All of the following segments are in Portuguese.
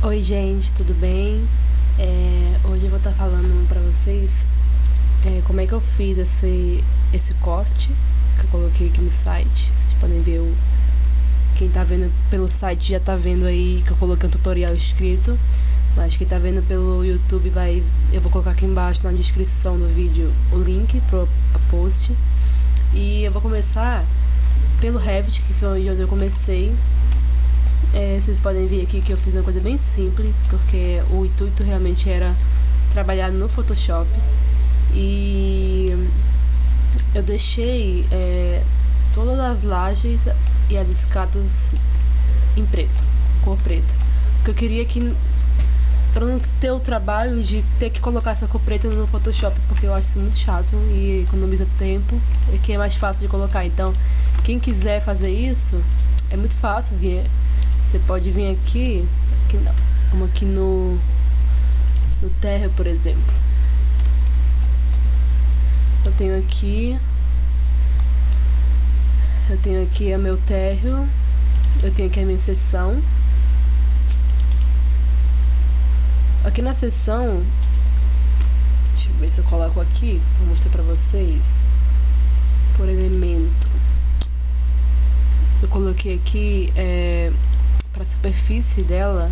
Oi, gente, tudo bem? Hoje eu vou estar falando pra vocês como é que eu fiz esse corte que eu coloquei aqui no site. Vocês podem ver, quem tá vendo pelo site já tá vendo aí que eu coloquei um tutorial escrito, mas quem tá vendo pelo YouTube eu vou colocar aqui embaixo na descrição do vídeo o link pro post. E eu vou começar pelo Revit, que foi onde eu comecei. Vocês podem ver aqui que eu fiz uma coisa bem simples, porque o intuito realmente era trabalhar no Photoshop. E eu deixei todas as lajes e as escadas em preto, cor preta, porque eu queria que, para não ter o trabalho de ter que colocar essa cor preta no Photoshop, porque eu acho isso muito chato e economiza tempo, e que é mais fácil de colocar. Então, quem quiser fazer isso, é muito fácil. Você pode vir aqui não, como aqui no térreo, por exemplo. Eu tenho aqui o meu térreo, eu tenho aqui a minha seção. Aqui na seção, deixa eu ver se eu coloco aqui, vou mostrar pra vocês, por elemento. Eu coloquei aqui pra superfície dela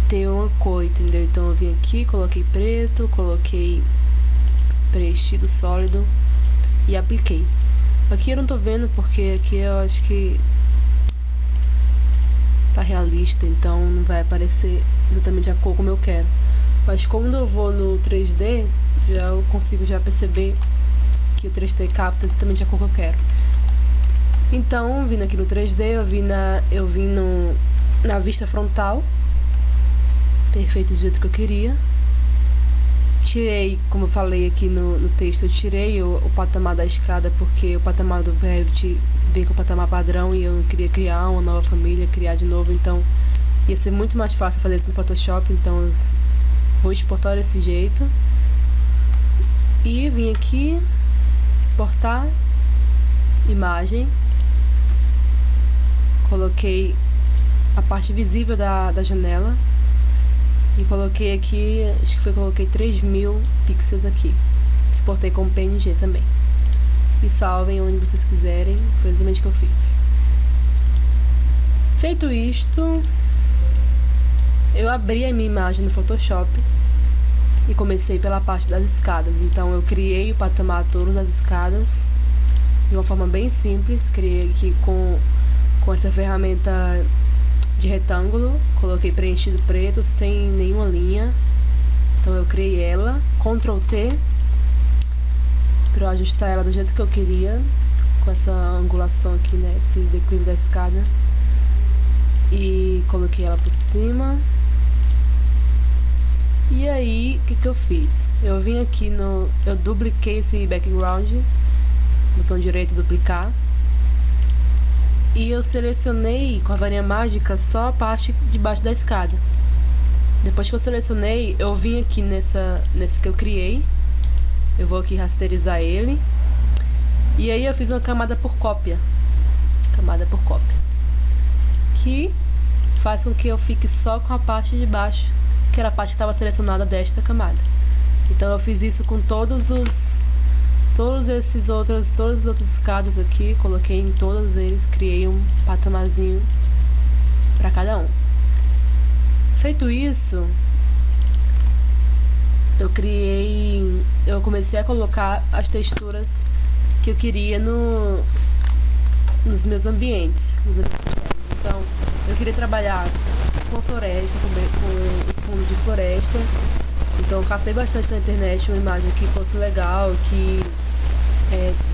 ter uma cor, entendeu? Então eu vim aqui, coloquei preto, coloquei preenchido sólido e apliquei. Aqui eu não tô vendo porque aqui eu acho que tá realista, então não vai aparecer exatamente a cor como eu quero. Mas quando eu vou no 3D, eu consigo perceber que o 3D capta exatamente a cor que eu quero. Então, vindo aqui no 3D, eu vim na vista frontal, perfeito do jeito que eu queria. Tirei, como eu falei aqui no texto, eu tirei o patamar da escada, porque o patamar do Revit vem com o patamar padrão e eu não queria criar uma nova família, criar de novo, então ia ser muito mais fácil fazer isso no Photoshop, então eu vou exportar desse jeito. E vim aqui, exportar, imagem. Coloquei a parte visível da janela e coloquei aqui, coloquei 3.000 pixels aqui. Exportei com PNG também. E salvem onde vocês quiserem, foi exatamente o que eu fiz. Feito isto, eu abri a minha imagem no Photoshop e comecei pela parte das escadas. Então eu criei o patamar todas as escadas de uma forma bem simples. Criei aqui com essa ferramenta de retângulo, coloquei preenchido preto sem nenhuma linha. Então eu criei ela, Ctrl T para ajustar ela do jeito que eu queria, com essa angulação aqui, né, esse declive da escada, e coloquei ela por cima. E aí, o que eu fiz? Eu vim aqui eu dupliquei esse background, botão direito duplicar. E eu selecionei com a varinha mágica só a parte de baixo da escada. Depois que eu selecionei, eu vim aqui nesse que eu criei. Eu vou aqui rasterizar ele. E aí eu fiz uma camada por cópia. Que faz com que eu fique só com a parte de baixo, que era a parte que estava selecionada desta camada. Então eu fiz isso com todas as outras escadas aqui, coloquei em todos eles, criei um patamarzinho para cada um. Feito isso, eu comecei a colocar as texturas que eu queria nos meus ambientes. Então, eu queria trabalhar com a floresta, com o fundo de floresta. Então eu cacei bastante na internet uma imagem que fosse legal, que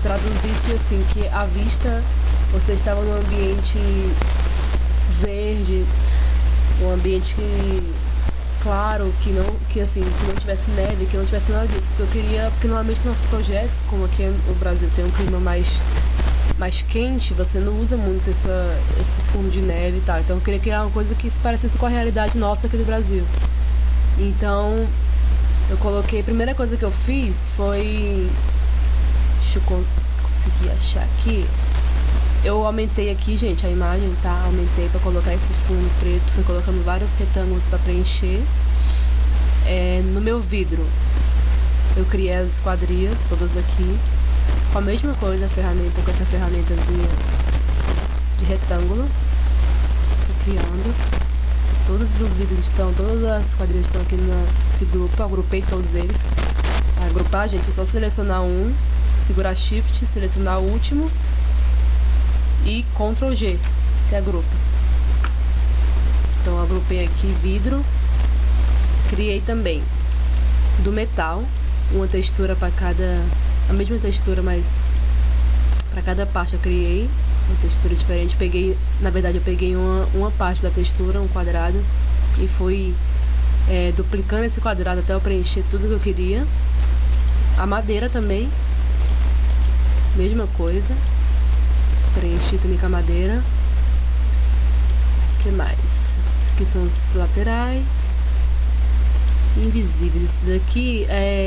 traduzisse assim, que à vista você estava num ambiente verde, um ambiente claro, que não tivesse neve, que não tivesse nada disso. Porque normalmente nossos projetos, como aqui no Brasil tem um clima mais quente, você não usa muito esse fundo de neve e tal. Então eu queria criar uma coisa que se parecesse com a realidade nossa aqui do Brasil. Então eu coloquei, a primeira coisa que eu fiz foi, deixa eu conseguir achar aqui, Eu aumentei aqui, gente, a imagem, tá? Aumentei pra colocar esse fundo preto. Fui colocando vários retângulos pra preencher. No meu vidro, eu criei as esquadrias, todas aqui. Com a mesma coisa, a ferramenta, com essa ferramentazinha de retângulo. Fui criando. Todos os vidros estão, todas as esquadrias estão aqui nesse grupo. Eu agrupei todos eles. Agrupar, gente, é só selecionar um, segurar Shift, selecionar o último e Ctrl G, se agrupa. Então eu agrupei aqui vidro. Criei também do metal, uma textura para cada, a mesma textura, mas para cada parte eu criei uma textura diferente. Na verdade eu peguei uma parte da textura, um quadrado, e fui duplicando esse quadrado até eu preencher tudo que eu queria. A madeira também, mesma coisa, preenchi também com a madeira. O que mais? Esses aqui são os laterais invisíveis.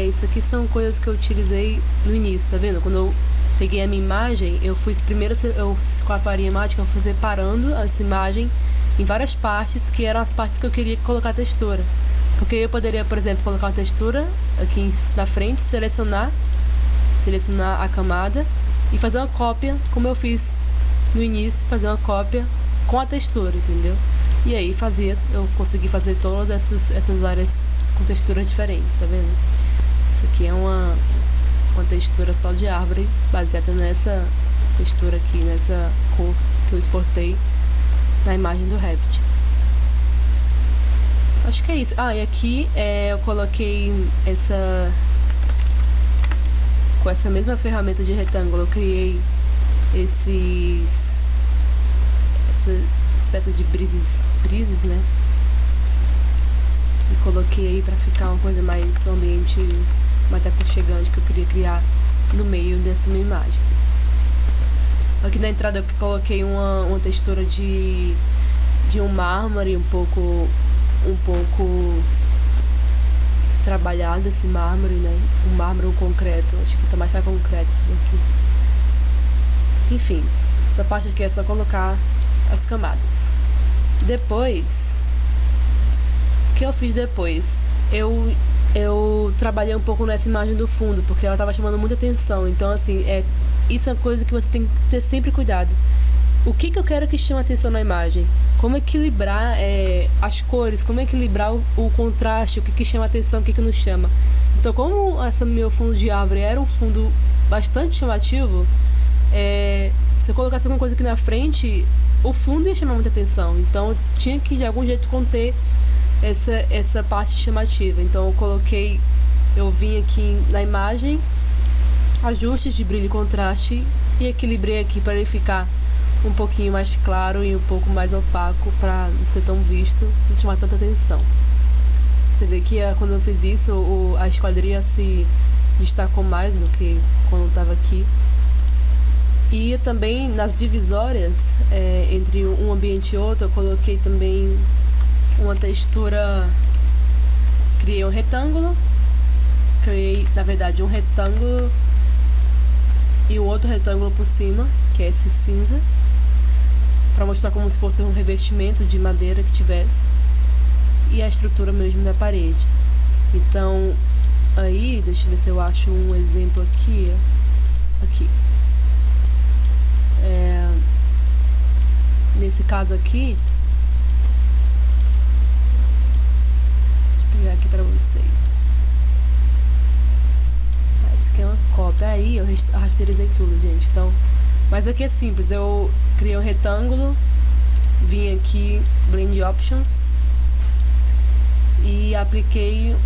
Isso aqui são coisas que eu utilizei no início, tá vendo? Quando eu peguei a minha imagem, com a farinha mágica eu fui separando essa imagem em várias partes, que eram as partes que eu queria colocar textura. Porque eu poderia, por exemplo, colocar uma textura aqui na frente, selecionar a camada e fazer uma cópia, como eu fiz no início, fazer uma cópia com a textura, entendeu? E aí eu consegui fazer todas essas áreas com texturas diferentes, tá vendo? Isso aqui é uma textura só de árvore, baseada nessa textura aqui, nessa cor que eu exportei na imagem do Revit. Acho que é isso. E aqui eu coloquei com essa mesma ferramenta de retângulo, eu criei essa espécie de brises, né? E coloquei aí pra ficar uma coisa mais, um ambiente mais aconchegante que eu queria criar no meio dessa minha imagem. Aqui na entrada eu coloquei uma textura de um mármore um pouco trabalhado, esse mármore, né? Um mármore ou concreto, acho que tá mais pra concreto esse daqui. Enfim, essa parte aqui é só colocar as camadas. Depois, o que eu fiz depois? Eu trabalhei um pouco nessa imagem do fundo, porque ela tava chamando muita atenção. Então, assim, isso é uma coisa que você tem que ter sempre cuidado. O que eu quero que chame a atenção na imagem? Como equilibrar as cores, como equilibrar o contraste, o que chama a atenção, o que não chama. Então, como esse meu fundo de árvore era um fundo bastante chamativo, se eu colocasse alguma coisa aqui na frente, o fundo ia chamar muita atenção. Então, eu tinha que, de algum jeito, conter essa parte chamativa. Então, eu vim aqui na imagem, ajustes de brilho e contraste, e equilibrei aqui para ele ficar um pouquinho mais claro e um pouco mais opaco, para não ser tão visto, não chamar tanta atenção. Você vê que quando eu fiz isso, a esquadria se destacou mais do que quando estava aqui. E também nas divisórias, entre um ambiente e outro, eu coloquei também uma textura. Criei um retângulo, na verdade, um retângulo e um outro retângulo por cima, que é esse cinza, para mostrar como se fosse um revestimento de madeira que tivesse, e a estrutura mesmo da parede. Então, aí, deixa eu ver se eu acho um exemplo aqui. Nesse caso aqui, deixa eu pegar aqui para vocês. Essa aqui é uma cópia. Aí eu rasterizei tudo, gente. Então, mas aqui é simples. Eu criei um retângulo, vim aqui Blend Options e apliquei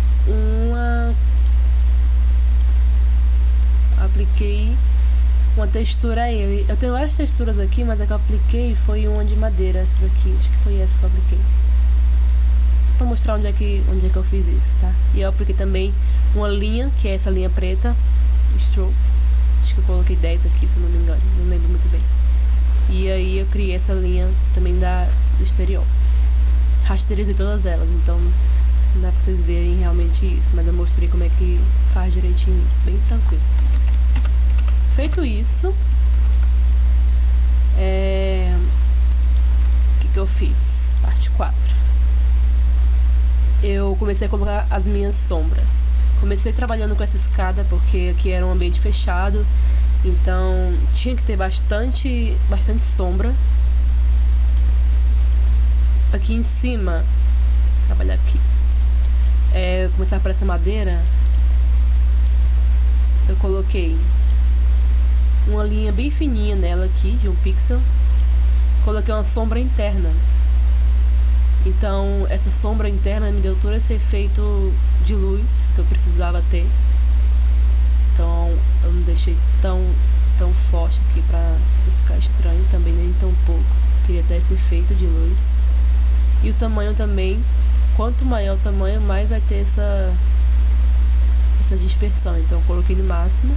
uma textura a ele. Eu tenho várias texturas aqui, mas a que eu apliquei foi uma de madeira, essa daqui. Acho que foi essa que eu apliquei. Só pra mostrar onde é que eu fiz isso, tá? E eu apliquei também uma linha, que é essa linha preta, Stroke. Acho que eu coloquei 10 aqui, se eu não me engano. Não lembro muito bem. E aí eu criei essa linha também do exterior. Rasterizei todas elas, então não dá pra vocês verem realmente isso, mas eu mostrei como é que faz direitinho isso, bem tranquilo. Feito isso, O que eu fiz? Parte 4. Eu comecei a colocar as minhas sombras. Comecei trabalhando com essa escada porque aqui era um ambiente fechado, então tinha que ter bastante sombra. Aqui em cima, trabalhar aqui. Começar por essa madeira, eu coloquei uma linha bem fininha nela aqui, de 1 pixel. Coloquei uma sombra interna. Então essa sombra interna me deu todo esse efeito de luz que eu precisava ter. Então eu não deixei tão forte aqui pra não ficar estranho, também nem tão pouco. Queria dar esse efeito de luz. E o tamanho também, quanto maior o tamanho, mais vai ter essa dispersão. Então eu coloquei no máximo.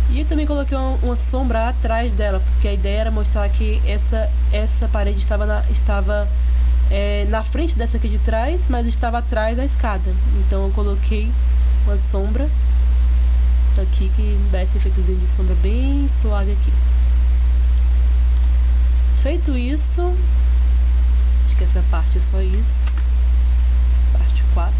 E eu também coloquei uma sombra atrás dela, porque a ideia era mostrar que essa parede estava na frente dessa aqui de trás, mas estava atrás da escada. Então eu coloquei uma sombra aqui que dá esse efeitozinho de sombra bem suave aqui. Feito isso, acho que essa parte é só isso. Parte 4.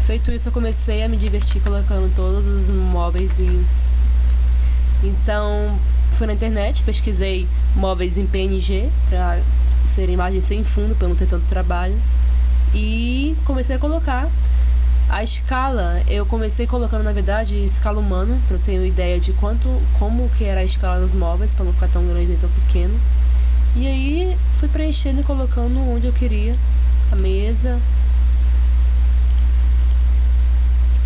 Feito isso, eu comecei a me divertir colocando todos os móveisinhos. Então, fui na internet, pesquisei móveis em PNG para ser imagem sem fundo, para não ter tanto trabalho, e comecei a colocar. A escala, eu comecei colocando, na verdade, escala humana, para eu ter uma ideia de como que era a escala dos móveis, para não ficar tão grande nem tão pequeno. E aí fui preenchendo e colocando onde eu queria a mesa,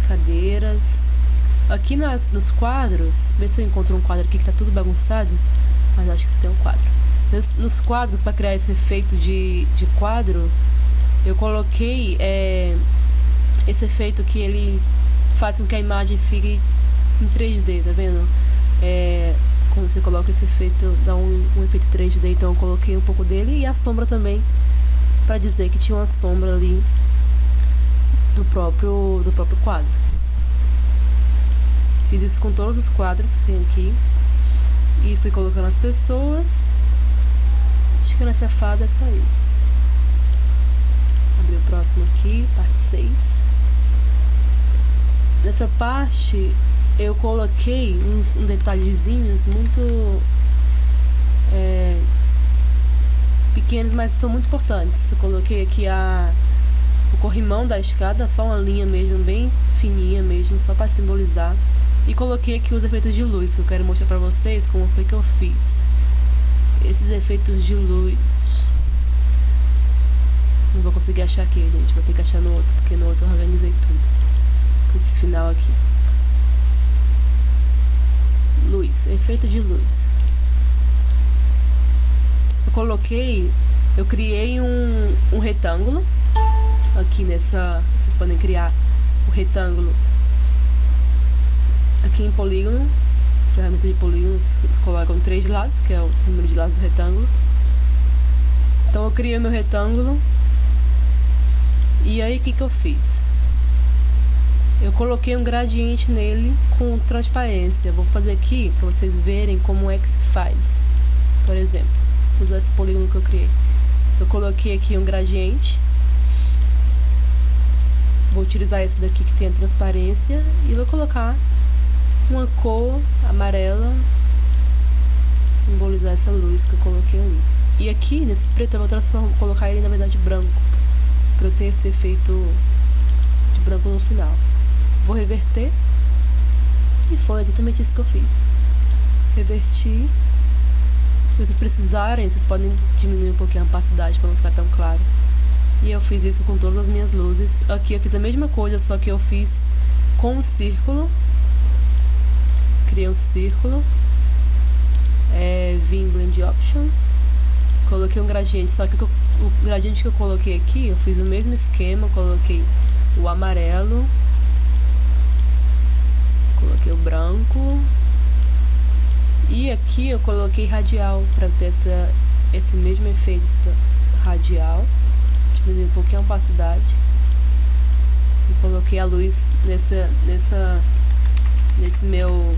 cadeiras. Aqui nos quadros, vê se eu encontro um quadro aqui que tá tudo bagunçado, mas acho que você tem um quadro. Nos quadros, para criar esse efeito de quadro, eu coloquei esse efeito que ele faz com que a imagem fique em 3D, tá vendo? Quando você coloca esse efeito, dá um efeito 3D, então eu coloquei um pouco dele, e a sombra também, para dizer que tinha uma sombra ali do próprio quadro. Fiz isso com todos os quadros que tem aqui e fui colocando as pessoas. Acho que nessa fada é só isso. Abrir o próximo aqui, parte 6. Nessa parte eu coloquei uns detalhezinhos muito pequenos, mas são muito importantes. Eu coloquei aqui o corrimão da escada, só uma linha mesmo, bem fininha mesmo, só para simbolizar. E coloquei aqui os efeitos de luz, que eu quero mostrar pra vocês como foi que eu fiz. Esses efeitos de luz. Não vou conseguir achar aqui, gente, vou ter que achar no outro, porque no outro eu organizei tudo. Esse final aqui. Luz, efeito de luz. Eu criei um retângulo. Aqui vocês podem criar o retângulo aqui em polígono, ferramenta de polígono, vocês colocam 3 lados, que é o número de lados do retângulo. Então eu criei o meu retângulo, e aí o que eu fiz? Eu coloquei um gradiente nele com transparência. Vou fazer aqui para vocês verem como é que se faz. Por exemplo, vou usar esse polígono que eu criei. Eu coloquei aqui um gradiente. Vou utilizar esse daqui que tem a transparência e vou colocar uma cor amarela, simbolizar essa luz que eu coloquei ali. E aqui nesse preto eu vou colocar ele na verdade branco, para eu ter esse efeito de branco no final. Vou reverter, e foi exatamente isso que eu fiz. Reverti. Se vocês precisarem, vocês podem diminuir um pouquinho a opacidade para não ficar tão claro. E eu fiz isso com todas as minhas luzes. Aqui eu fiz a mesma coisa, só que eu fiz com um círculo. Criei um círculo. Vim em Blend Options. Coloquei um gradiente, só que o gradiente que eu coloquei aqui, eu fiz o mesmo esquema. Coloquei o amarelo. Coloquei o branco. E aqui eu coloquei radial, para ter esse mesmo efeito radial. Diminuir um pouquinho a opacidade. E coloquei a luz nesse meu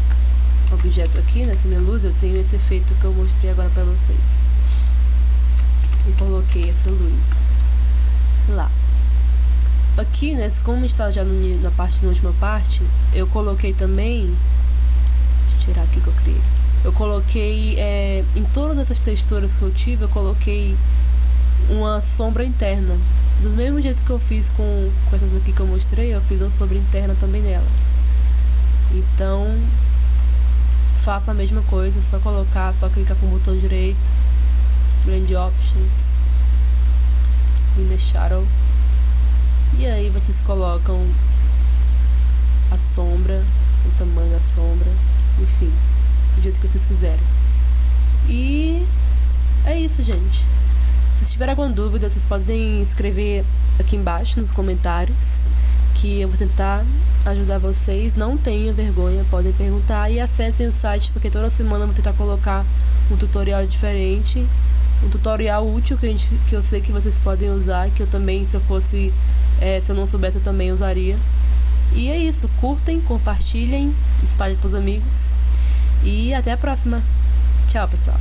objeto aqui, nessa minha luz, eu tenho esse efeito que eu mostrei agora pra vocês. E coloquei essa luz lá. Aqui, né, como está já na última parte, eu coloquei também... Deixa eu tirar aqui que eu criei. Eu coloquei, em todas essas texturas que eu tive, eu coloquei uma sombra interna. Do mesmo jeito que eu fiz com essas aqui que eu mostrei, eu fiz uma sombra interna também nelas. Então, faça a mesma coisa, só clicar com o botão direito, Blend Options, in the Shadow. E aí vocês colocam a sombra, o tamanho da sombra, enfim, do jeito que vocês quiserem. E é isso, gente. Se tiver alguma dúvida, vocês podem escrever aqui embaixo nos comentários, que eu vou tentar ajudar vocês. Não tenham vergonha, podem perguntar e acessem o site, porque toda semana eu vou tentar colocar um tutorial diferente, um tutorial útil que eu sei que vocês podem usar, que eu também, se eu não soubesse, eu também usaria. E é isso, curtem, compartilhem, espalhem pros amigos e até a próxima. Tchau, pessoal.